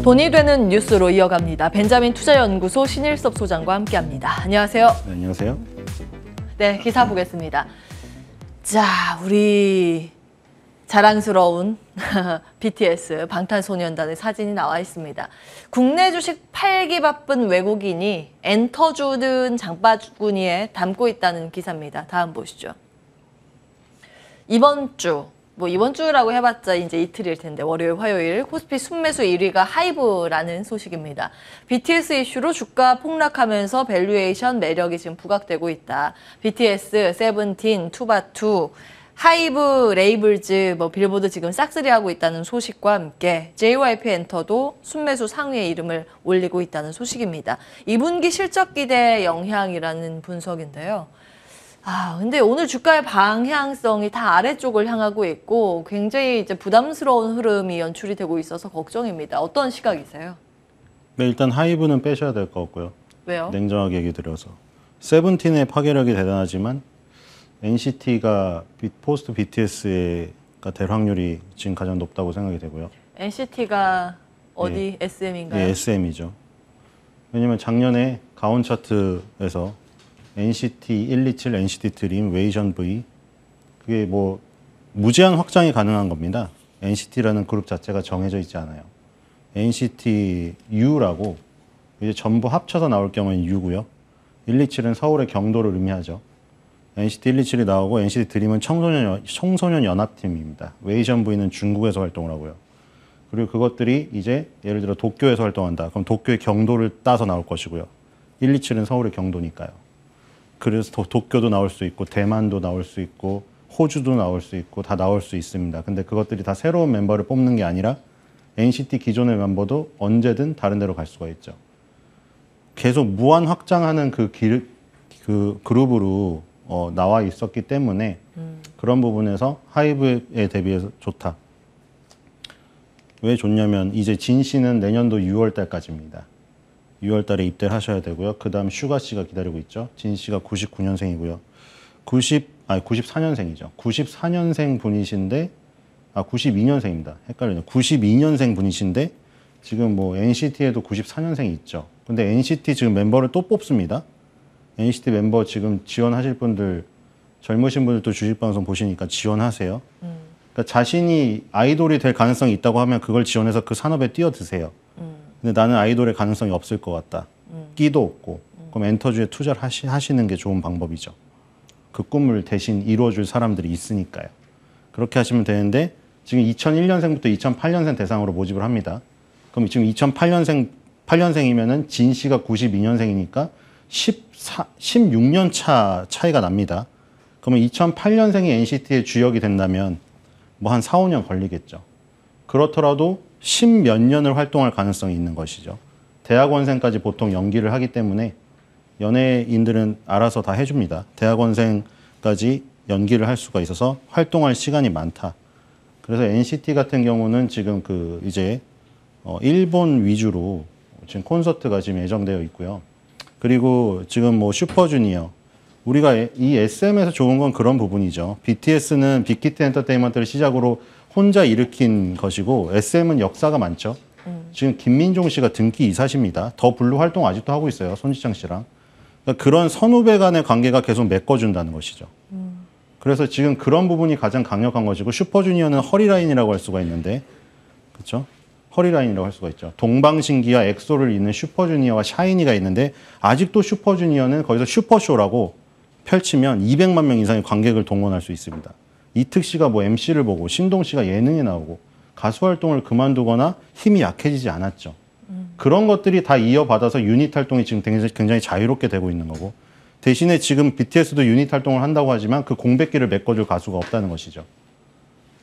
돈이 되는 뉴스로 이어갑니다. 벤자민 투자연구소 신일섭 소장과 함께합니다. 안녕하세요. 네, 안녕하세요. 네, 기사 보겠습니다. 자, 우리 자랑스러운 BTS 방탄소년단의 사진이 나와 있습니다. 국내 주식 팔기 바쁜 외국인이 엔터 주든 장바구니에 담고 있다는 기사입니다. 다음 보시죠. 이번 주라고 해봤자 이제 이틀일 텐데 월요일, 화요일 코스피 순매수 1위가 하이브라는 소식입니다. BTS 이슈로 주가 폭락하면서 밸류에이션 매력이 지금 부각되고 있다. BTS, 세븐틴, 투바투, 하이브, 레이블즈, 빌보드 지금 싹쓸이하고 있다는 소식과 함께 JYP 엔터도 순매수 상위에 이름을 올리고 있다는 소식입니다. 2분기 실적 기대 영향이라는 분석인데요. 근데 오늘 주가의 방향성이 다 아래쪽을 향하고 있고 굉장히 이제 부담스러운 흐름이 연출이 되고 있어서 걱정입니다. 어떤 시각이세요? 네, 일단 하이브는 빼셔야 될 것 같고요. 왜요? 냉정하게 얘기 드려서. 세븐틴의 파괴력이 대단하지만 NCT가 포스트 BTS가 될 확률이 지금 가장 높다고 생각이 되고요. NCT가 어디? SM인가요? 네, SM이죠. 왜냐면 작년에 가온 차트에서 NCT 127, NCT 드림, 웨이션 V 그게 뭐 무제한 확장이 가능한 겁니다. NCT라는 그룹 자체가 정해져 있지 않아요. NCT U라고 이제 전부 합쳐서 나올 경우에는 U고요. 127은 서울의 경도를 의미하죠. NCT 127이 나오고 NCT 드림은 청소년 연합팀입니다. 웨이션 V는 중국에서 활동을 하고요. 그리고 그것들이 이제 예를 들어 도쿄에서 활동한다. 그럼 도쿄의 경도를 따서 나올 것이고요. 127은 서울의 경도니까요. 그래서 도쿄도 나올 수 있고 대만도 나올 수 있고 호주도 나올 수 있고 다 나올 수 있습니다. 근데 그것들이 다 새로운 멤버를 뽑는 게 아니라 NCT 기존의 멤버도 언제든 다른 데로 갈 수가 있죠. 계속 무한 확장하는 그 그룹으로 나와 있었기 때문에 그런 부분에서 하이브에 대비해서 좋다. 왜 좋냐면 이제 진 씨는 내년도 6월 달까지입니다. 6월 달에 입대를 하셔야 되고요. 그 다음 슈가 씨가 기다리고 있죠. 진 씨가 99년생이고요. 94년생이죠. 94년생 분이신데, 92년생입니다. 헷갈리네요. 92년생 분이신데, 지금 뭐 NCT에도 94년생이 있죠. 근데 NCT 지금 멤버를 또 뽑습니다. NCT 멤버 지금 지원하실 분들, 젊으신 분들도 주식방송 보시니까 지원하세요. 그러니까 자신이 아이돌이 될 가능성이 있다고 하면 그걸 지원해서 그 산업에 뛰어드세요. 근데 나는 아이돌의 가능성이 없을 것 같다. 끼도 없고. 그럼 엔터주에 투자를 하시는 게 좋은 방법이죠. 그 꿈을 대신 이루어줄 사람들이 있으니까요. 그렇게 하시면 되는데 지금 2001년생부터 2008년생 대상으로 모집을 합니다. 그럼 지금 2008년생이면은 진 씨가 92년생이니까 16년 차이가 납니다. 그러면 2008년생이 NCT의 주역이 된다면 뭐 한 4, 5년 걸리겠죠. 그렇더라도 10몇 년을 활동할 가능성이 있는 것이죠. 대학원생까지 보통 연기를 하기 때문에 연예인들은 알아서 다 해줍니다. 대학원생까지 연기를 할 수가 있어서 활동할 시간이 많다. 그래서 NCT 같은 경우는 지금 이제 일본 위주로 지금 콘서트가 지금 예정되어 있고요. 그리고 지금 뭐 슈퍼주니어 우리가 이 SM에서 좋은 건 그런 부분이죠. BTS는 빅히트 엔터테인먼트를 시작으로 혼자 일으킨 것이고 SM은 역사가 많죠. 지금 김민종 씨가 등기 이사십니다. 더 블루 활동 아직도 하고 있어요. 손지창 씨랑. 그러니까 그런 선후배 간의 관계가 계속 메꿔준다는 것이죠. 그래서 지금 그런 부분이 가장 강력한 것이고 슈퍼주니어는 허리라인이라고 할 수가 있는데 그렇죠? 허리라인이라고 할 수가 있죠. 동방신기와 엑소를 잇는 슈퍼주니어와 샤이니가 있는데 아직도 슈퍼주니어는 거기서 슈퍼쇼라고 펼치면 200만 명 이상의 관객을 동원할 수 있습니다. 이특 씨가 뭐 MC를 보고 신동 씨가 예능에 나오고 가수 활동을 그만두거나 힘이 약해지지 않았죠. 그런 것들이 다 이어받아서 유닛 활동이 지금 굉장히 자유롭게 되고 있는 거고 대신에 지금 BTS도 유닛 활동을 한다고 하지만 그 공백기를 메꿔줄 가수가 없다는 것이죠.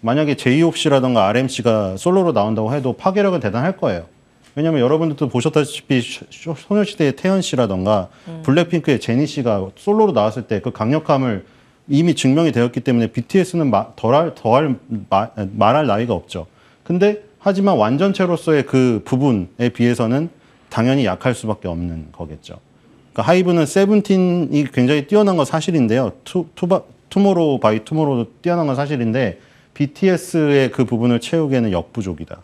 만약에 제이홉 씨라던가 RMC가 솔로로 나온다고 해도 파괴력은 대단할 거예요. 왜냐하면 여러분들도 보셨다시피 소녀시대의 태연 씨라던가 블랙핑크의 제니 씨가 솔로로 나왔을 때 그 강력함을 이미 증명이 되었기 때문에 BTS는 말할 나위가 없죠. 근데 하지만 완전체로서의 그 부분에 비해서는 당연히 약할 수밖에 없는 거겠죠. 그러니까 하이브는 세븐틴이 굉장히 뛰어난 건 사실인데요. 투모로우 바이 투모로우도 뛰어난 건 사실인데 BTS의 그 부분을 채우기에는 역부족이다.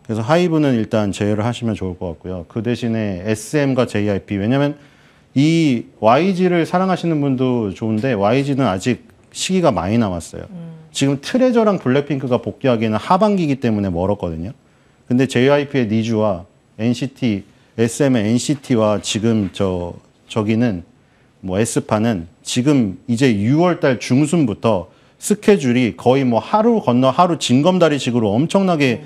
그래서 하이브는 일단 제외를 하시면 좋을 것 같고요. 그 대신에 SM과 JYP, 왜냐하면 이 YG를 사랑하시는 분도 좋은데 YG는 아직 시기가 많이 남았어요. 지금 트레저랑 블랙핑크가 복귀하기에는 하반기이기 때문에 멀었거든요. 근데 JYP의 니즈와 NCT, SM의 NCT와 지금 저기는 뭐 에스파는 지금 이제 6월달 중순부터 스케줄이 거의 뭐 하루 건너 하루 징검다리식으로 엄청나게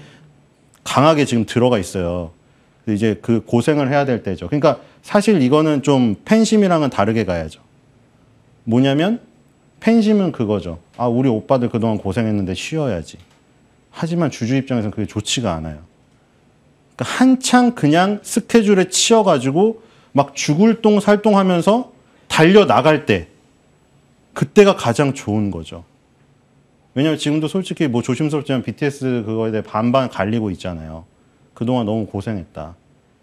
강하게 지금 들어가 있어요. 이제 그 고생을 해야 될 때죠. 그러니까 사실 이거는 좀 팬심이랑은 다르게 가야죠. 뭐냐면 팬심은 그거죠. 아, 우리 오빠들 그동안 고생했는데 쉬어야지. 하지만 주주 입장에서는 그게 좋지가 않아요. 그러니까 한창 그냥 스케줄에 치여가지고 막 죽을 똥 살똥하면서 달려나갈 때 그때가 가장 좋은 거죠. 왜냐면 지금도 솔직히 뭐 조심스럽지만 BTS 그거에 대해 반반 갈리고 있잖아요. 그동안 너무 고생했다.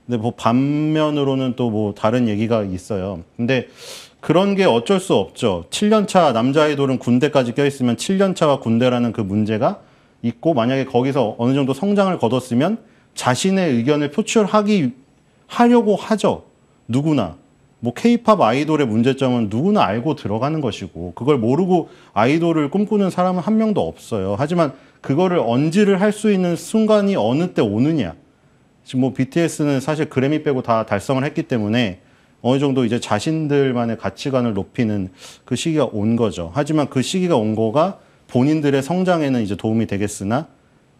근데 뭐 반면으로는 또 뭐 다른 얘기가 있어요. 근데 그런 게 어쩔 수 없죠. 7년차 남자 아이돌은 군대까지 껴있으면 7년차와 군대라는 그 문제가 있고 만약에 거기서 어느 정도 성장을 거뒀으면 자신의 의견을 하려고 하죠. 누구나. 뭐 K-팝 아이돌의 문제점은 누구나 알고 들어가는 것이고 그걸 모르고 아이돌을 꿈꾸는 사람은 한 명도 없어요. 하지만 그거를 언지를 할 수 있는 순간이 어느 때 오느냐. 지금 뭐 BTS는 사실 그래미 빼고 다 달성을 했기 때문에 어느 정도 이제 자신들만의 가치관을 높이는 그 시기가 온 거죠. 하지만 그 시기가 온 거가 본인들의 성장에는 이제 도움이 되겠으나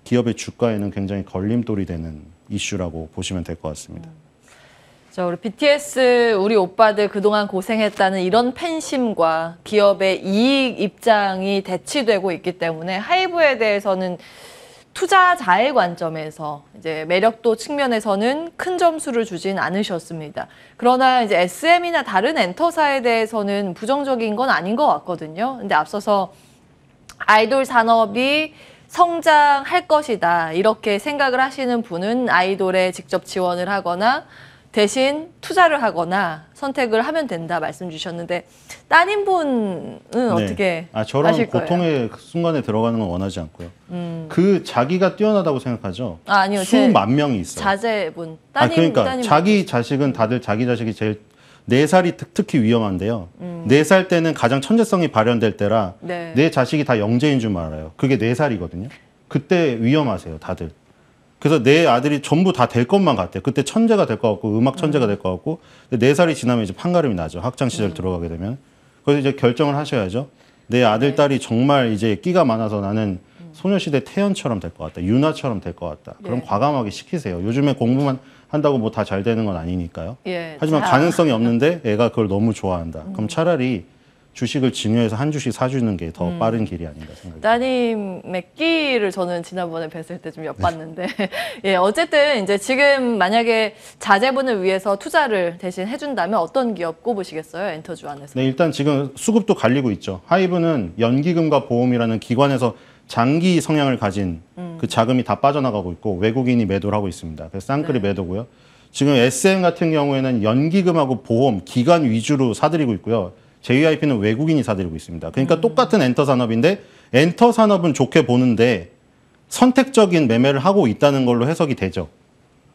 기업의 주가에는 굉장히 걸림돌이 되는 이슈라고 보시면 될 것 같습니다. 우리 BTS 우리 오빠들 그동안 고생했다는 이런 팬심과 기업의 이익 입장이 대치되고 있기 때문에 하이브에 대해서는 투자자의 관점에서 이제 매력도 측면에서는 큰 점수를 주진 않으셨습니다. 그러나 이제 SM이나 다른 엔터사에 대해서는 부정적인 건 아닌 것 같거든요. 근데 앞서서 아이돌 산업이 성장할 것이다 이렇게 생각을 하시는 분은 아이돌에 직접 지원을 하거나 대신 투자를 하거나 선택을 하면 된다 말씀 주셨는데 따님분은 어떻게 저런 하실 거예요? 고통의 순간에 들어가는 건 원하지 않고요. 그 자기가 뛰어나다고 생각하죠. 아니요. 수만 명이 있어요. 자제분. 그러니까 따님 자기 자식은 다들 자기 자식이 제일 4살이 특히 위험한데요. 4살 때는 가장 천재성이 발현될 때라 네. 내 자식이 다 영재인 줄 알아요. 그게 4살이거든요. 그때 위험하세요, 다들. 그래서 내 아들이 전부 다 될 것만 같아요. 그때 천재가 될 것 같고 음악 천재가 될 것 같고 4살이 지나면 이제 판가름이 나죠. 학창 시절 들어가게 되면. 그래서 이제 결정을 하셔야죠. 내 아들 딸이 정말 이제 끼가 많아서 나는 소녀시대 태연처럼 될 것 같다. 유나처럼 될 것 같다. 그럼 과감하게 시키세요. 요즘에 공부만 한다고 뭐 다 잘 되는 건 아니니까요. 하지만 가능성이 없는데 애가 그걸 너무 좋아한다. 그럼 차라리 주식을 증여해서 한 주씩 사주는 게 더 빠른 길이 아닌가 생각합니다. 따님의 끼를 저는 지난번에 뵀을 때 좀 엿봤는데 예, 어쨌든 이제 지금 만약에 자제분을 위해서 투자를 대신 해준다면 어떤 기업 꼽으시겠어요? 엔터주 안에서. 네, 일단 지금 수급도 갈리고 있죠. 하이브는 연기금과 보험이라는 기관에서 장기 성향을 가진 그 자금이 다 빠져나가고 있고 외국인이 매도를 하고 있습니다. 그래서 쌍끌이 매도고요. 지금 SM 같은 경우에는 연기금하고 보험, 기관 위주로 사들이고 있고요. JYP는 외국인이 사들이고 있습니다. 그러니까 똑같은 엔터 산업인데 엔터 산업은 좋게 보는데 선택적인 매매를 하고 있다는 걸로 해석이 되죠.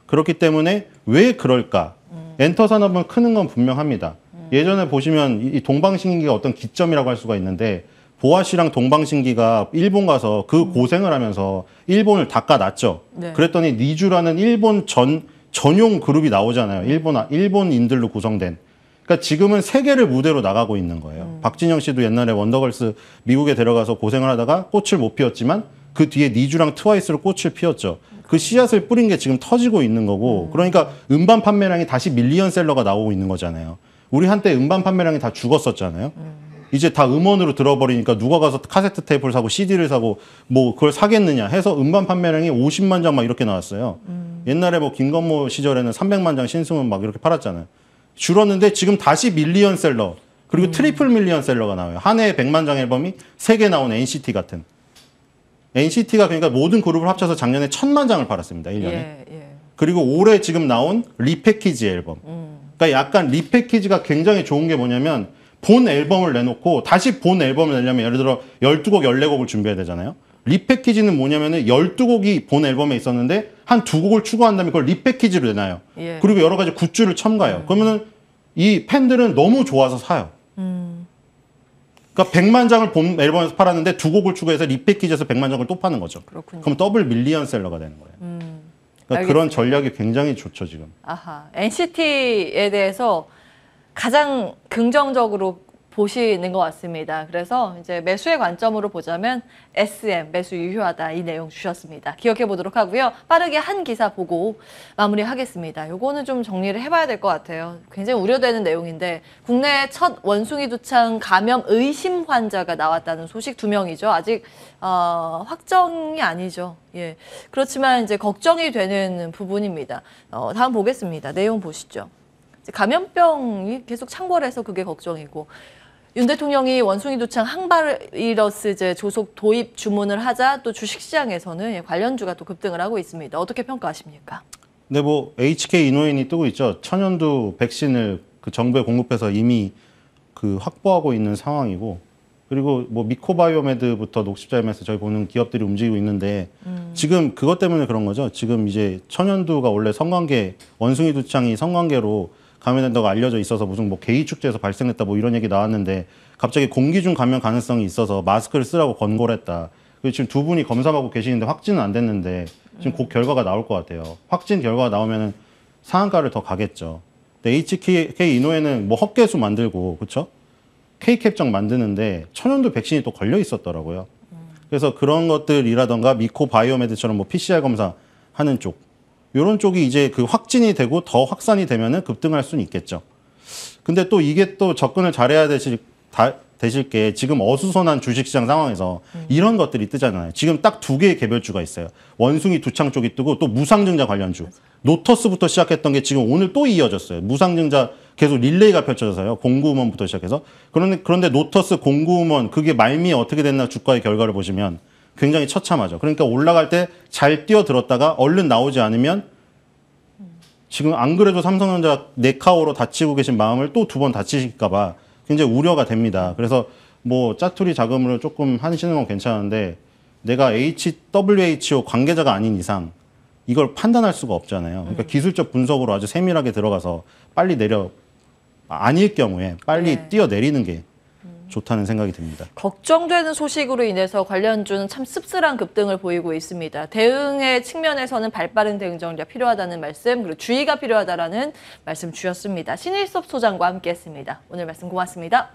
그렇기 때문에 왜 그럴까? 엔터 산업은 크는 건 분명합니다. 예전에 보시면 이 동방신기가 어떤 기점이라고 할 수가 있는데 보아 씨랑 동방신기가 일본 가서 그 고생을 하면서 일본을 닦아놨죠. 네. 그랬더니 니주라는 일본 전용 그룹이 나오잖아요. 일본인들로 구성된. 그러니까 지금은 세계를 무대로 나가고 있는 거예요. 박진영 씨도 옛날에 원더걸스 미국에 데려가서 고생을 하다가 꽃을 못 피웠지만 그 뒤에 니주랑 트와이스로 꽃을 피웠죠. 그 씨앗을 뿌린 게 지금 터지고 있는 거고 그러니까 음반 판매량이 다시 밀리언셀러가 나오고 있는 거잖아요. 우리 한때 음반 판매량이 다 죽었었잖아요. 이제 다 음원으로 들어버리니까 누가 가서 카세트 테이프를 사고 CD를 사고 뭐 그걸 사겠느냐 해서 음반 판매량이 50만 장 막 이렇게 나왔어요. 옛날에 뭐 김건모 시절에는 300만 장 신승은 막 이렇게 팔았잖아요. 줄었는데 지금 다시 밀리언셀러 그리고 트리플 밀리언셀러가 나와요. 한 해에 100만 장 앨범이 3개 나온 NCT 같은. NCT가 그러니까 모든 그룹을 합쳐서 작년에 1000만 장을 팔았습니다. 1년에. 예. 그리고 올해 지금 나온 리패키지 앨범. 그러니까 약간 리패키지가 굉장히 좋은 게 뭐냐면 본 앨범을 내놓고 다시 본 앨범을 내려면 예를 들어 12곡, 14곡을 준비해야 되잖아요. 리패키지는 뭐냐면은 12곡이 본 앨범에 있었는데 한 2곡을 추가한 다음에 그걸 리패키지로 내놔요. 예. 그리고 여러 가지 굿즈를 첨가해요. 그러면은 이 팬들은 너무 좋아서 사요. 그러니까 100만 장을 본 앨범에서 팔았는데 2곡을 추가해서 리패키지에서 100만 장을 또 파는 거죠. 그렇군요. 그럼 더블 밀리언셀러가 되는 거예요. 그러니까 그런 전략이 굉장히 좋죠, 지금. 아하. NCT에 대해서 가장 긍정적으로 보시는 것 같습니다. 그래서 이제 매수의 관점으로 보자면 SM 매수 유효하다 이 내용 주셨습니다. 기억해 보도록 하고요. 빠르게 한 기사 보고 마무리하겠습니다. 요거는 좀 정리를 해봐야 될 것 같아요. 굉장히 우려되는 내용인데 국내 첫 원숭이 두창 감염 의심 환자가 나왔다는 소식 2명이죠. 아직 확정이 아니죠. 예. 그렇지만 이제 걱정이 되는 부분입니다. 다음 보겠습니다. 내용 보시죠. 감염병이 계속 창궐해서 그게 걱정이고 윤 대통령이 원숭이 두창 항바이러스제 조속 도입 주문을 하자 또 주식시장에서는 관련주가 또 급등을 하고 있습니다. 어떻게 평가하십니까? 근데 뭐 HK 이노인이 뜨고 있죠. 천연두 백신을 그 정부에 공급해서 이미 그 확보하고 있는 상황이고 그리고 뭐 미코바이오메드부터 녹십자임에서 저희 보는 기업들이 움직이고 있는데 지금 그것 때문에 그런 거죠. 지금 이제 천연두가 원래 성관계 원숭이 두창이 성관계로 감염된다고 알려져 있어서 무슨 뭐 게이 축제에서 발생했다 뭐 이런 얘기 나왔는데 갑자기 공기 중 감염 가능성이 있어서 마스크를 쓰라고 권고를 했다. 그리고 지금 2분이 검사받고 계시는데 확진은 안 됐는데 지금 곧 결과가 나올 것 같아요. 확진 결과가 나오면은 상한가를 더 가겠죠. 근데 HK 이노에는 뭐 헛개수 만들고 그렇죠? K캡정 만드는데 천연두 백신이 또 걸려 있었더라고요. 그래서 그런 것들이라던가 미코바이오메드처럼 뭐 PCR 검사 하는 쪽 이런 쪽이 이제 그 확진이 되고 더 확산이 되면은 급등할 수는 있겠죠. 근데 또 이게 또 접근을 잘해야 되실 게 지금 어수선한 주식시장 상황에서 이런 것들이 뜨잖아요. 지금 딱 2개의 개별주가 있어요. 원숭이 두창 쪽이 뜨고 또 무상증자 관련주. 노터스부터 시작했던 게 지금 오늘 또 이어졌어요. 무상증자 계속 릴레이가 펼쳐져서요. 공구음원부터 시작해서. 그런데 노터스, 공구음원 그게 말미에 어떻게 됐나 주가의 결과를 보시면 굉장히 처참하죠. 그러니까 올라갈 때 잘 뛰어들었다가 얼른 나오지 않으면 지금 안 그래도 삼성전자 네카오로 다치고 계신 마음을 또 2번 다치실까 봐 굉장히 우려가 됩니다. 그래서 뭐 짜투리 자금으로 조금 하시는 건 괜찮은데 내가 WHO 관계자가 아닌 이상 이걸 판단할 수가 없잖아요. 그러니까 기술적 분석으로 아주 세밀하게 들어가서 빨리 아닐 경우에 빨리 뛰어내리는 게 좋다는 생각이 듭니다. 걱정되는 소식으로 인해서 관련주는 참 씁쓸한 급등을 보이고 있습니다. 대응의 측면에서는 발빠른 대응 전략이 필요하다는 말씀, 그리고 주의가 필요하다라는 말씀 주셨습니다. 신일섭 소장과 함께했습니다. 오늘 말씀 고맙습니다.